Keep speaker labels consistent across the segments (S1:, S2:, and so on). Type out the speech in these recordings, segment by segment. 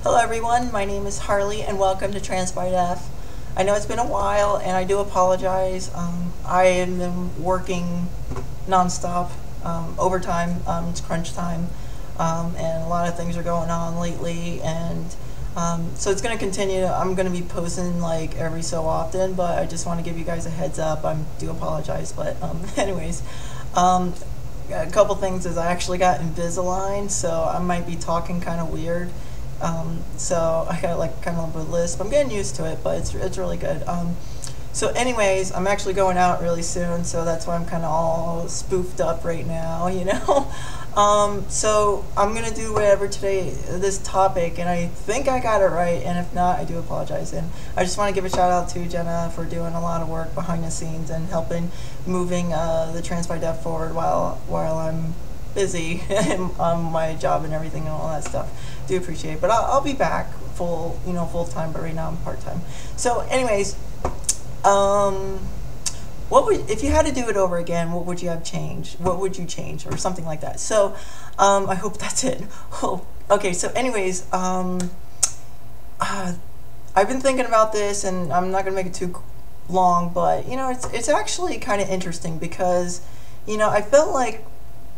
S1: Hello everyone, my name is Harley and welcome to TransByDef. I know it's been a while and I do apologize. I have been working non-stop, overtime, it's crunch time, and a lot of things are going on lately, and so it's going to continue. I'm going to be posting like every so often, but I just want to give you guys a heads up. I do apologize, but anyways, a couple things is I actually got Invisalign, so I might be talking kind of weird. So I got like kind of a lisp. I'm getting used to it, but it's really good. So anyways, I'm actually going out really soon, so that's why I'm kind of all spoofed up right now, you know. So I'm gonna do whatever today, this topic, and I think I got it right, and if not, I do apologize. And I just want to give a shout out to Jenna for doing a lot of work behind the scenes and helping moving the TransByDef forward while I'm busy on my job and everything and all that stuff. Do appreciate it, but I'll be back full time, but right now I'm part-time. So anyways, what would, if you had to do it over again, what would you have changed? What would you change, or something like that? So I hope that's it. Oh, okay, so anyways, I've been thinking about this, and I'm not gonna make it too long, but you know, it's actually kind of interesting because, you know, I felt like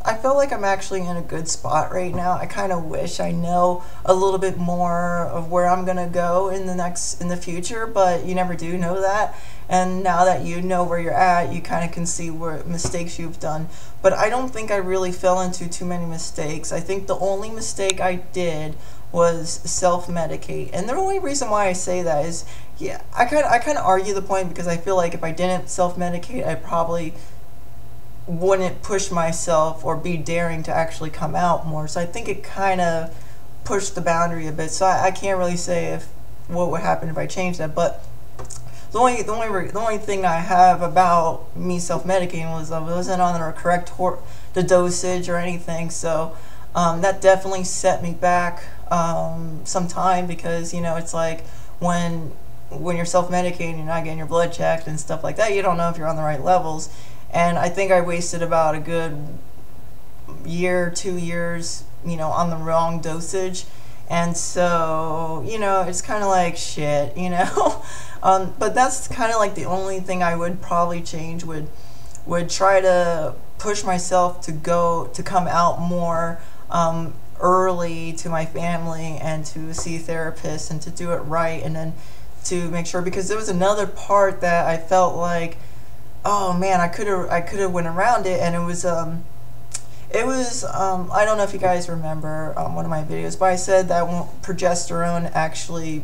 S1: I'm actually in a good spot right now. I kind of wish I know a little bit more of where I'm gonna go in the future, but you never do know that. And now that you know where you're at, you kind of can see where mistakes you've done. But I don't think I really fell into too many mistakes. I think the only mistake I did was self-medicate. And the only reason why I say that is, yeah, I kind of argue the point because I feel like if I didn't self-medicate, I probably wouldn't push myself or be daring to actually come out more. So I think it kind of pushed the boundary a bit. So I can't really say if what would happen if I changed that. But the only thing I have about me self-medicating was I wasn't on the correct the dosage or anything. So that definitely set me back some time, because you know, it's like when you're self-medicating, you're not getting your blood checked and stuff like that, you don't know if you're on the right levels. And I think I wasted about a good year, 2 years, you know, on the wrong dosage. And so, you know, it's kind of like shit, you know. But that's kind of like the only thing I would probably change, would try to push myself to come out more early to my family and to see therapists and to do it right, and then to make sure, because there was another part that I felt like, oh man, I could have went around it, and it was I don't know if you guys remember one of my videos, but I said that progesterone actually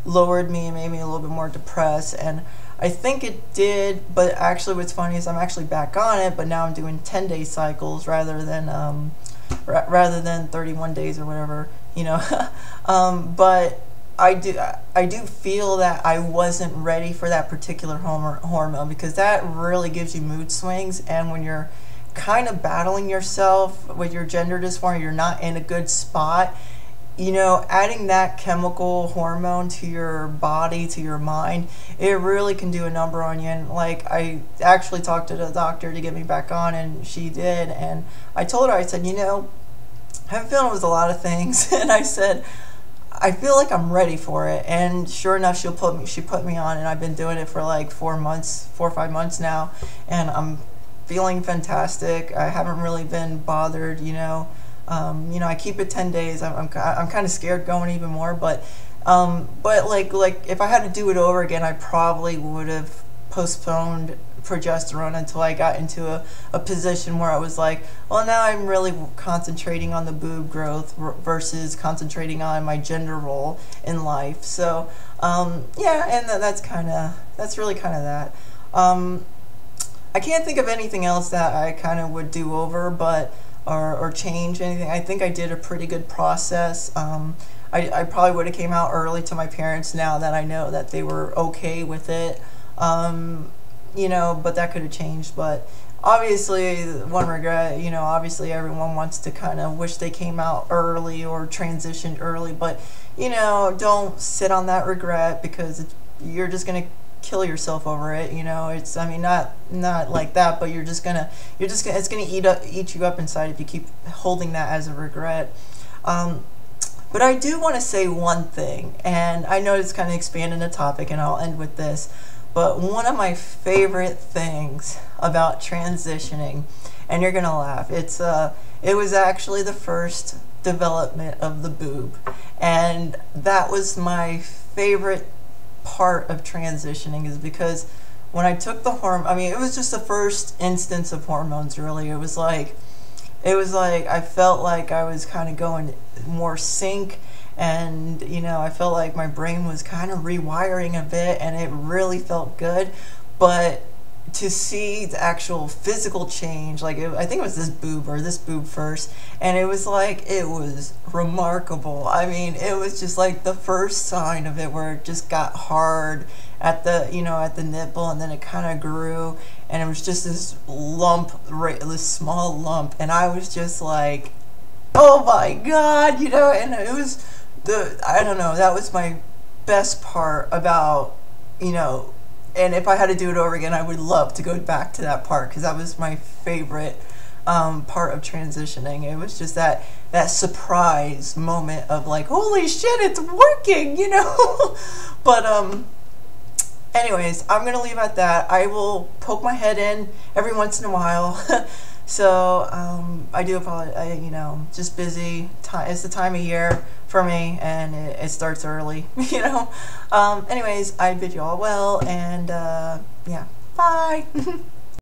S1: lowered me and made me a little bit more depressed, and I think it did. But actually, what's funny is I'm actually back on it, but now I'm doing 10-day cycles rather than 31 days or whatever, you know. But I do feel that I wasn't ready for that particular hormone, because that really gives you mood swings, and when you're kind of battling yourself with your gender dysphoria, you're not in a good spot, you know, adding that chemical hormone to your body, to your mind, it really can do a number on you. And like, I actually talked to the doctor to get me back on, and she did, and I told her, I said, you know, I have a feeling it was a lot of things, and I said, I feel like I'm ready for it. And sure enough, she put me on, and I've been doing it for like 4 or 5 months now, and I'm feeling fantastic. I haven't really been bothered, you know. You know, I keep it 10 days. I'm kind of scared going even more, but like if I had to do it over again, I probably would have postponed progesterone until I got into a position where I was like, well, now I'm really concentrating on the boob growth versus concentrating on my gender role in life. So yeah, and that's really kind of that. I can't think of anything else that I kind of would do over, but or change anything. I think I did a pretty good process. I probably would have came out early to my parents now that I know that they were okay with it. You know, but that could have changed. But obviously, one regret, you know, obviously everyone wants to kind of wish they came out early or transitioned early, but you know, don't sit on that regret, because you're just gonna kill yourself over it, you know. It's, I mean, not like that, but it's gonna it's gonna eat you up inside if you keep holding that as a regret. But I do want to say one thing, and I know it's kind of expanding the topic, and I'll end with this. But one of my favorite things about transitioning, and you're gonna laugh, it was actually the first development of the boob, and that was my favorite part of transitioning, is because when I took the hormone, I mean, it was just the first instance of hormones, really. It was like I felt like I was kind of going more sync, and you know, I felt like my brain was kind of rewiring a bit, and it really felt good. But to see the actual physical change, like I think it was this boob first, and it was remarkable. I mean, it was just like the first sign of it, where it just got hard at the, you know, at the nipple, and then it kind of grew, and it was just this lump, right, this small lump, and I was just like, oh my God, you know. And it was I don't know, that was my best part about, you know. And if I had to do it over again, I would love to go back to that part, because that was my favorite part of transitioning. It was just that surprise moment of like, holy shit, it's working, you know. But anyways, I'm gonna leave at that. I will poke my head in every once in a while. So I do apologize. You know, just busy. It's the time of year for me, and it starts early. You know. Anyways, I bid you all well, and yeah, bye.